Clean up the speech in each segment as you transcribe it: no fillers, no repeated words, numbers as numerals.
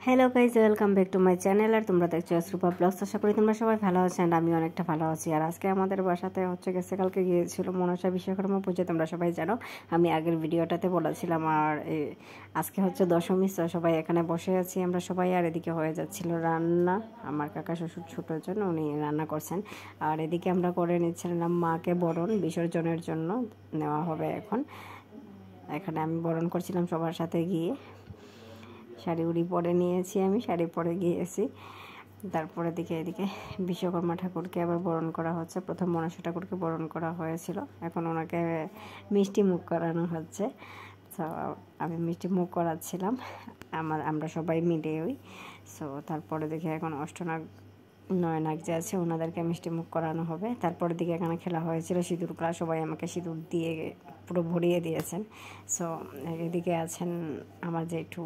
Hello guys, welcome back to my channel. আর তোমরা দেখছো অশ্রুপা ব্লগস। আশা করি তোমরা সবাই ভালো আছো অ্যান্ড আমি অনেকটা ভালো আছি। আর আজকে আমাদের বাসাতে গেছে কালকে গিয়েছিল মনসা বিশ্বকর্মা পুজো, তোমরা সবাই জানো, আমি আগের ভিডিওটাতে বলেছিলাম। আর আজকে দশমী, সবাই এখানে বসে আছি আমরা সবাই। আর এদিকে হয়ে যাচ্ছিল রান্না, আমার কাকা শ্বশুর ছোটোর জন্য উনি রান্না করছেন। আর এদিকে আমরা করে নিচ্ছিলাম মাকে বরণ, বিসর্জনের জন্য নেওয়া হবে এখন। এখানে আমি বরণ করছিলাম সবার সাথে গিয়ে। শাড়ি উড়ি পরে নিয়েছি, আমি শাড়ি পরে গিয়েছি। তারপরে এদিকে বিশ্বকর্মা ঠাকুরকে আবার বরণ করা হচ্ছে। প্রথম মনসা ঠাকুরকে বরণ করা হয়েছিল, এখন ওনাকে মিষ্টি মুখ করানো হচ্ছে। সো আমি মিষ্টি মুখ করাচ্ছিলাম, আমরা সবাই মিলে ওই। সো তারপরে এখন অষ্টনাগ নয়নাগ যে আছে ওনাদেরকে মিষ্টি মুখ করানো হবে। তারপরে এখানে খেলা হয়েছিল সিঁদুর খেলা, সবাই আমাকে সিঁদুর দিয়ে পুরো ভরিয়ে দিয়েছেন। সো এদিকে আছেন আমার জেঠু,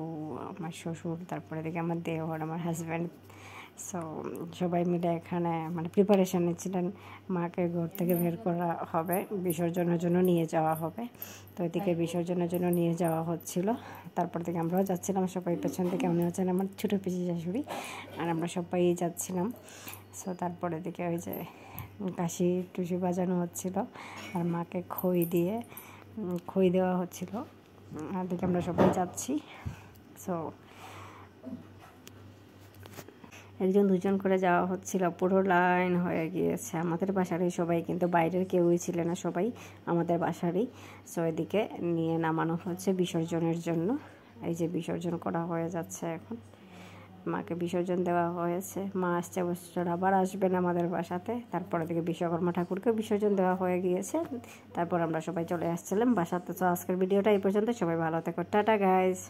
আমার শ্বশুর, তারপরে আমার দেওর, আমার হাজব্যান্ড। সো সবাই মিলে এখানে প্রিপারেশান নিচ্ছিলেন। মাকে ঘর থেকে বের করা হবে, বিসর্জনের জন্য নিয়ে যাওয়া হবে। তো এদিকে বিসর্জনের জন্য নিয়ে যাওয়া হচ্ছিল। তারপর আমরাও যাচ্ছিলাম সবাই পেছন থেকে। উনি হচ্ছেন আমার ছোটো পিসি শাশুড়ি, আর আমরা সবাই যাচ্ছিলাম। সো তারপরে ওই যে কাশি টুসি বাজানো হচ্ছিল, আর মাকে খই দেওয়া হচ্ছিল। আর আমরা সবাই যাচ্ছি। সো একজন দুজন করে যাওয়া হচ্ছিল, পুরো লাইন হয়ে গিয়েছে। আমাদের বাসারই সবাই, কিন্তু বাইরের কেউই ছিল না, সবাই আমাদের বাসারই। সো এদিকে নিয়ে নামানো হচ্ছে বিসর্জনের জন্য। এই যে বিসর্জন করা হয়ে যাচ্ছে এখন, মাকে বিসর্জন দেওয়া হয়েছে। মা আসছে বছর আবার আসবেন আমাদের বাসাতে। তারপরে বিশ্বকর্মা ঠাকুরকে বিসর্জন দেওয়া হয়ে গিয়েছে। তারপর আমরা সবাই চলে আসছিলাম বাসাতে। তো আজকের ভিডিওটা এই পর্যন্ত, সবাই ভালো থেকো, টাটা গাইজ।